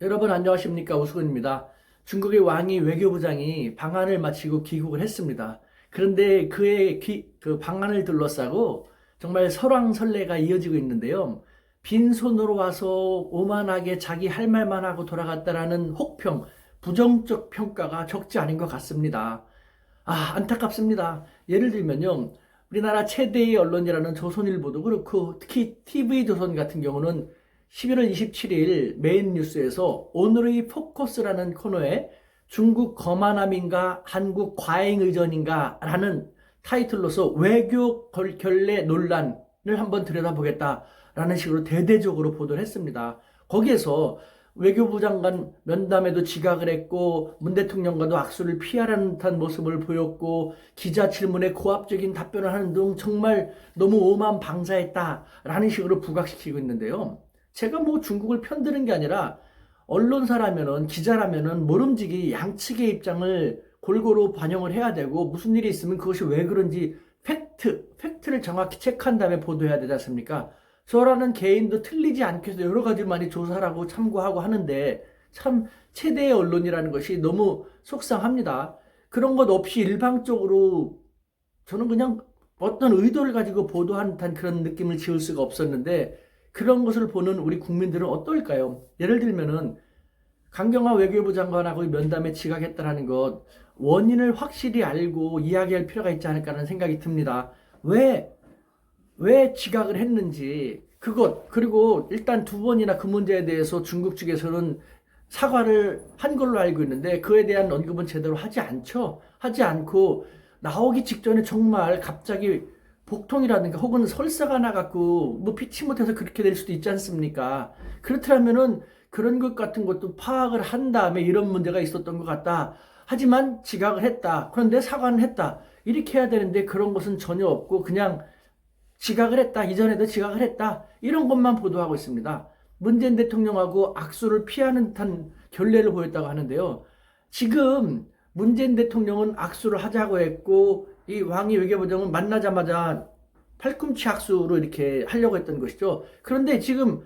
여러분 안녕하십니까? 오수근입니다. 중국의 왕이 외교부장이 방한을 마치고 귀국을 했습니다. 그런데 그의 그 방한을 둘러싸고 정말 설왕설래가 이어지고 있는데요. 빈손으로 와서 오만하게 자기 할 말만 하고 돌아갔다라는 혹평, 부정적 평가가 적지 않은 것 같습니다. 안타깝습니다. 예를 들면요. 우리나라 최대의 언론이라는 조선일보도 그렇고 특히 TV조선 같은 경우는 11월 27일 메인 뉴스에서 오늘의 포커스라는 코너에 중국 거만함인가 한국 과잉의전인가 라는 타이틀로서 외교 결례 논란을 한번 들여다보겠다라는 식으로 대대적으로 보도를 했습니다. 거기에서 외교부 장관 면담에도 지각을 했고 문 대통령과도 악수를 피하라는 듯한 모습을 보였고 기자 질문에 고압적인 답변을 하는 등 정말 너무 오만방자했다라는 식으로 부각시키고 있는데요. 제가 뭐 중국을 편드는 게 아니라 언론사라면은 기자라면은 모름지기 양측의 입장을 골고루 반영을 해야 되고 무슨 일이 있으면 그것이 왜 그런지 팩트를 정확히 체크한 다음에 보도해야 되지 않습니까? 저라는 개인도 틀리지 않게 해서 여러 가지 많이 조사를 하고 참고하고 하는데 참 최대의 언론이라는 것이 너무 속상합니다. 그런 것 없이 일방적으로 저는 그냥 어떤 의도를 가지고 보도한 듯한 그런 느낌을 지울 수가 없었는데 그런 것을 보는 우리 국민들은 어떨까요? 예를 들면은 강경화 외교부 장관하고 면담에 지각했다는 것 원인을 확실히 알고 이야기할 필요가 있지 않을까라는 생각이 듭니다. 왜 지각을 했는지 그리고 일단 두 번이나 그 문제에 대해서 중국 측에서는 사과를 한 걸로 알고 있는데 그에 대한 언급은 제대로 하지 않죠. 하지 않고 나오기 직전에 정말 갑자기 복통이라든가 혹은 설사가 나갖고 뭐 피치 못해서 그렇게 될 수도 있지 않습니까? 그렇다면은 그런 것 같은 것도 파악을 한 다음에 이런 문제가 있었던 것 같다. 하지만 지각을 했다. 그런데 사과는 했다. 이렇게 해야 되는데 그런 것은 전혀 없고 그냥 지각을 했다. 이전에도 지각을 했다. 이런 것만 보도하고 있습니다. 문재인 대통령하고 악수를 피하는 듯한 결례를 보였다고 하는데요. 지금 문재인 대통령은 악수를 하자고 했고 이 왕이 외교부장은 만나자마자 팔꿈치 악수로 이렇게 하려고 했던 것이죠. 그런데 지금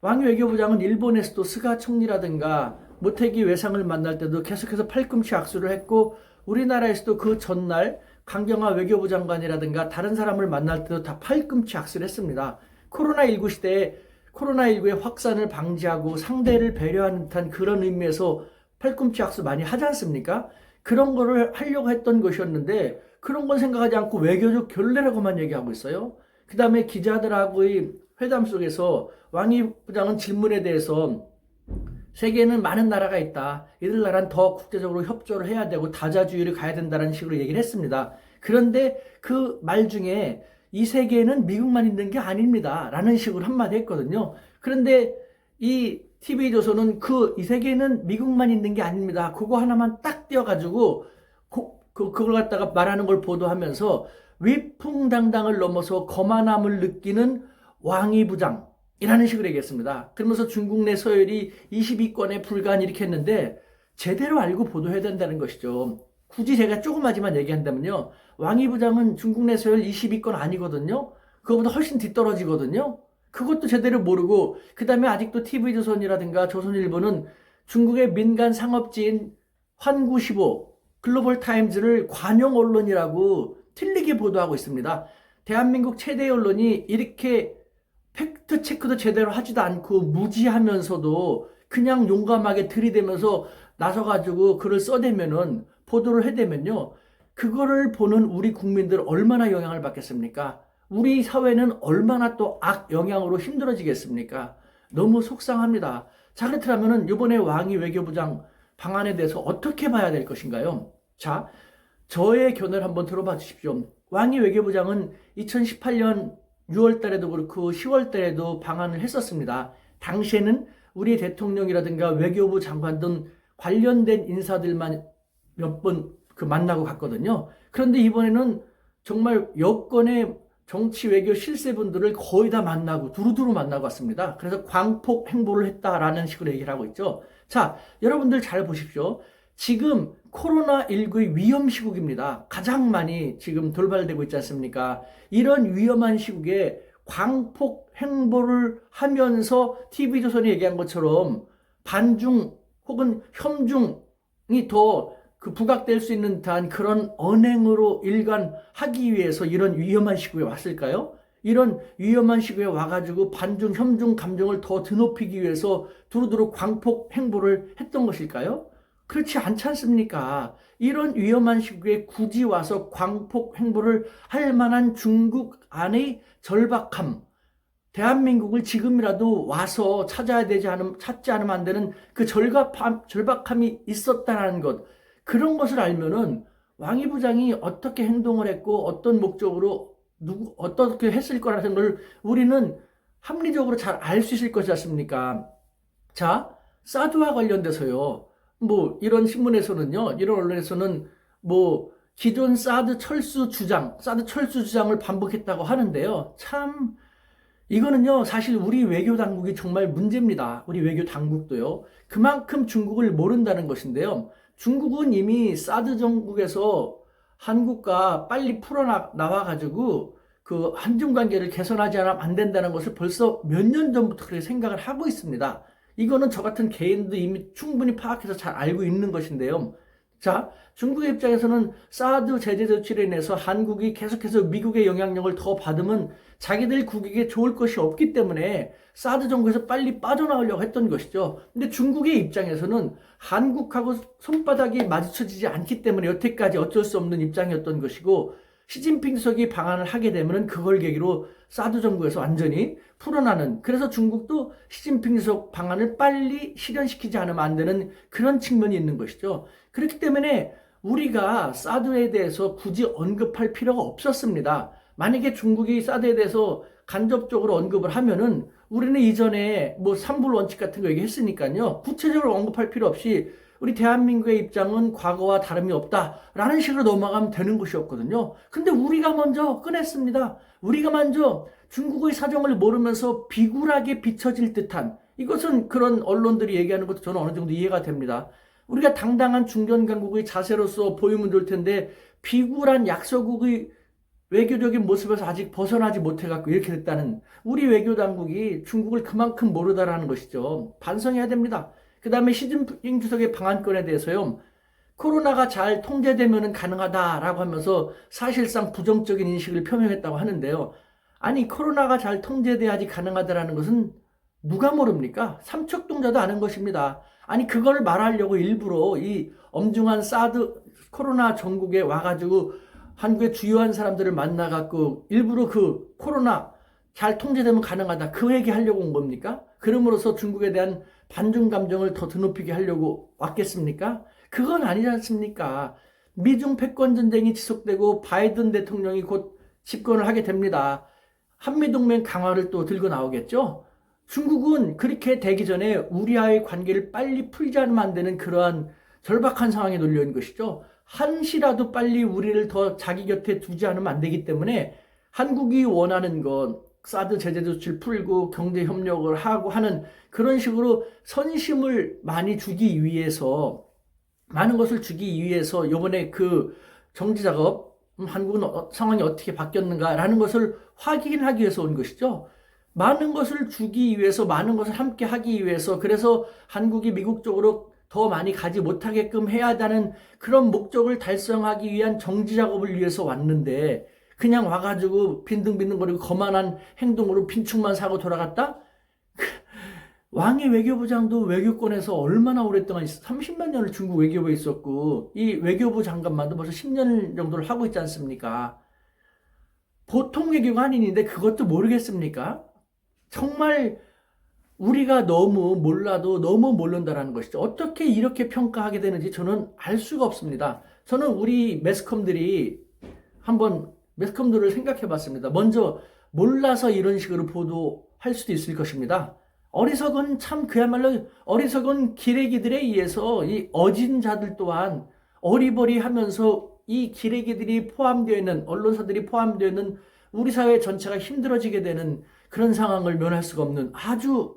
왕이 외교부장은 일본에서도 스가 총리라든가 모태기 외상을 만날 때도 계속해서 팔꿈치 악수를 했고 우리나라에서도 그 전날 강경화 외교부 장관이라든가 다른 사람을 만날 때도 다 팔꿈치 악수를 했습니다. 코로나19 시대에 코로나19의 확산을 방지하고 상대를 배려하는 듯한 그런 의미에서 팔꿈치 악수 많이 하지 않습니까? 그런 거를 하려고 했던 것이었는데 그런 건 생각하지 않고 외교적 결례라고만 얘기하고 있어요. 그 다음에 기자들하고의 회담 속에서 왕이 부장은 질문에 대해서 세계에는 많은 나라가 있다. 이들 나라는 더 국제적으로 협조를 해야 되고 다자주의를 가야 된다는 식으로 얘기를 했습니다. 그런데 그 말 중에 이 세계에는 미국만 있는 게 아닙니다. 라는 식으로 한마디 했거든요. 그런데 이 TV조선은 이 세계에는 미국만 있는 게 아닙니다. 그거 하나만 딱 띄워가지고 그걸 갖다가 말하는 걸 보도하면서 위풍당당을 넘어서 거만함을 느끼는 왕이 부장 이라는 식으로 얘기했습니다. 그러면서 중국 내 서열이 22권에 불과한 이렇게 했는데 제대로 알고 보도해야 된다는 것이죠. 굳이 제가 조그마지만 얘기한다면요. 왕이 부장은 중국 내 서열 22권 아니거든요. 그거보다 훨씬 뒤떨어지거든요. 그것도 제대로 모르고 그 다음에 아직도 TV조선이라든가 조선일보는 중국의 민간 상업지인 환구시보 글로벌타임즈를 관영 언론이라고 틀리게 보도하고 있습니다. 대한민국 최대 언론이 이렇게 팩트 체크도 제대로 하지도 않고 무지하면서도 그냥 용감하게 들이대면서 나서가지고 글을 써대면은 보도를 해대면요. 그거를 보는 우리 국민들 얼마나 영향을 받겠습니까? 우리 사회는 얼마나 또 악영향으로 힘들어지겠습니까? 너무 속상합니다. 자, 그렇다면은 이번에 왕이 외교부장 방안에 대해서 어떻게 봐야 될 것인가요? 자, 저의 견해를 한번 들어봐 주십시오. 왕이 외교부장은 2018년 6월 달에도 그렇고 10월 달에도 방한을 했었습니다. 당시에는 우리 대통령이라든가 외교부 장관 등 관련된 인사들만 몇 번 만나고 갔거든요. 그런데 이번에는 정말 여권의 정치 외교 실세분들을 거의 다 만나고 두루두루 만나고 왔습니다. 그래서 광폭 행보를 했다라는 식으로 얘기를 하고 있죠. 자, 여러분들 잘 보십시오. 지금 코로나19의 위험 시국입니다. 가장 많이 지금 돌발되고 있지 않습니까? 이런 위험한 시국에 광폭 행보를 하면서 TV조선이 얘기한 것처럼 반중 혹은 혐중이 더 부각될 수 있는 듯한 그런 언행으로 일관하기 위해서 이런 위험한 시국에 왔을까요? 이런 위험한 시국에 와가지고 반중, 혐중 감정을 더 드높이기 위해서 두루두루 광폭 행보를 했던 것일까요? 그렇지 않지 않습니까? 이런 위험한 시국에 굳이 와서 광폭 행보를 할 만한 중국 안의 절박함, 대한민국을 지금이라도 와서 찾지 않으면 안 되는 그 절박함이 있었다는 것, 그런 것을 알면은 왕이 부장이 어떻게 행동을 했고 어떤 목적으로 어떻게 했을 거라는 걸 우리는 합리적으로 잘 알 수 있을 것이지 않습니까? 자, 사드와 관련돼서요. 뭐 이런 신문에서는요, 이런 언론에서는 뭐 기존 사드 철수 주장을 반복했다고 하는데요. 참 이거는요, 사실 우리 외교 당국이 정말 문제입니다. 우리 외교 당국도요. 그만큼 중국을 모른다는 것인데요. 중국은 이미 사드 정국에서 한국과 빨리 풀어나와가지고 그 한중 관계를 개선하지 않으면 안 된다는 것을 벌써 몇 년 전부터 그렇게 생각을 하고 있습니다. 이거는 저 같은 개인도 이미 충분히 파악해서 잘 알고 있는 것인데요. 자, 중국의 입장에서는 사드 제재 조치로 인해서 한국이 계속해서 미국의 영향력을 더 받으면 자기들 국익에 좋을 것이 없기 때문에 사드 정국에서 빨리 빠져나오려고 했던 것이죠. 근데 중국의 입장에서는 한국하고 손바닥이 마주쳐지지 않기 때문에 여태까지 어쩔 수 없는 입장이었던 것이고, 시진핑 주석이 방한을 하게 되면 그걸 계기로 사드 정국에서 완전히 풀어나는, 그래서 중국도 시진핑 주석 방안을 빨리 실현시키지 않으면 안 되는 그런 측면이 있는 것이죠. 그렇기 때문에 우리가 사드에 대해서 굳이 언급할 필요가 없었습니다. 만약에 중국이 사드에 대해서 간접적으로 언급을 하면은 우리는 이전에 뭐 삼불 원칙 같은 거 얘기했으니까요. 구체적으로 언급할 필요 없이 우리 대한민국의 입장은 과거와 다름이 없다라는 식으로 넘어가면 되는 것이었거든요. 근데 우리가 먼저 꺼냈습니다. 우리가 먼저 중국의 사정을 모르면서 비굴하게 비춰질 듯한, 이것은 그런 언론들이 얘기하는 것도 저는 어느 정도 이해가 됩니다. 우리가 당당한 중견강국의 자세로서 보이면 좋을 텐데 비굴한 약소국의 외교적인 모습에서 아직 벗어나지 못해갖고 이렇게 됐다는, 우리 외교 당국이 중국을 그만큼 모르다라는 것이죠. 반성해야 됩니다. 그 다음에 시진핑 주석의 방한권에 대해서요, 코로나가 잘 통제되면 가능하다라고 하면서 사실상 부정적인 인식을 표명했다고 하는데요. 아니, 코로나가 잘 통제돼야지 가능하다라는 것은 누가 모릅니까? 삼척동자도 아는 것입니다. 아니, 그걸 말하려고 일부러 이 엄중한 사드 코로나 전국에 와가지고 한국의 주요한 사람들을 만나갖고 일부러 그 코로나 잘 통제되면 가능하다, 그 얘기 하려고 온 겁니까? 그럼으로써 중국에 대한 반중 감정을 더 드높이게 하려고 왔겠습니까? 그건 아니지 않습니까? 미중 패권 전쟁이 지속되고 바이든 대통령이 곧 집권을 하게 됩니다. 한미동맹 강화를 또 들고 나오겠죠? 중국은 그렇게 되기 전에 우리와의 관계를 빨리 풀지 않으면 안 되는 그러한 절박한 상황에 놓여 있는 것이죠. 한시라도 빨리 우리를 더 자기 곁에 두지 않으면 안 되기 때문에 한국이 원하는 건 사드 제재 조치를 풀고 경제 협력을 하고 하는 그런 식으로 선심을 많이 주기 위해서, 많은 것을 주기 위해서 이번에 그 정지 작업, 한국은 상황이 어떻게 바뀌었는가라는 것을 확인하기 위해서 온 것이죠. 많은 것을 주기 위해서, 많은 것을 함께 하기 위해서, 그래서 한국이 미국 쪽으로 더 많이 가지 못하게끔 해야 한다는 그런 목적을 달성하기 위한 정지 작업을 위해서 왔는데, 그냥 와가지고 빈둥빈둥거리고 거만한 행동으로 빈축만 사고 돌아갔다? 왕이 외교부장도 외교권에서 얼마나 오랫동안 30몇 년을 중국 외교부에 있었고, 이 외교부 장관만도 벌써 10년 정도를 하고 있지 않습니까? 보통 외교가 아닌데 그것도 모르겠습니까? 정말 우리가 너무 몰라도 너무 모른다는 것이죠. 어떻게 이렇게 평가하게 되는지 저는 알 수가 없습니다. 저는 우리 매스컴들이 한번 매스컴들을 생각해 봤습니다. 먼저 몰라서 이런 식으로 보도할 수도 있을 것입니다. 어리석은, 참 그야말로 어리석은 기레기들에 의해서 이 어진 자들 또한 어리버리하면서 이 기레기들이 포함되어 있는, 언론사들이 포함되어 있는 우리 사회 전체가 힘들어지게 되는 그런 상황을 면할 수가 없는 아주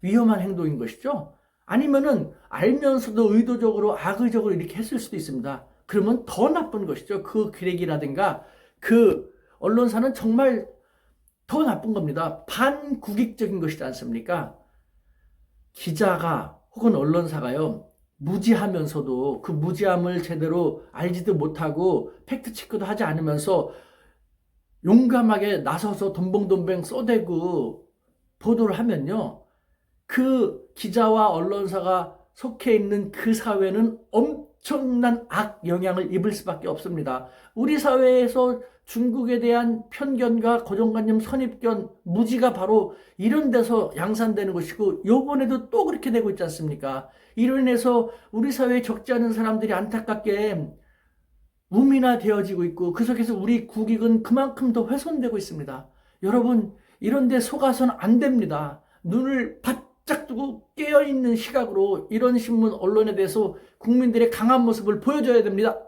위험한 행동인 것이죠. 아니면은 알면서도 의도적으로 악의적으로 이렇게 했을 수도 있습니다. 그러면 더 나쁜 것이죠. 그 기레기라든가 그 언론사는 정말 더 나쁜 겁니다. 반국익적인 것이지 않습니까? 기자가 혹은 언론사가요, 무지하면서도 그 무지함을 제대로 알지도 못하고 팩트체크도 하지 않으면서 용감하게 나서서 돈봉돈봉 써대고 보도를 하면요, 그 기자와 언론사가 속해 있는 그 사회는 엄청난 악 영향을 입을 수밖에 없습니다. 우리 사회에서 중국에 대한 편견과 고정관념, 선입견, 무지가 바로 이런 데서 양산되는 것이고, 요번에도 또 그렇게 되고 있지 않습니까? 이로 인해서 우리 사회에 적지 않은 사람들이 안타깝게 우민화되어지고 있고, 그 속에서 우리 국익은 그만큼 더 훼손되고 있습니다. 여러분, 이런 데 속아서는 안 됩니다. 눈을 바짝 두고 깨어있는 시각으로 이런 신문, 언론에 대해서 국민들의 강한 모습을 보여줘야 됩니다.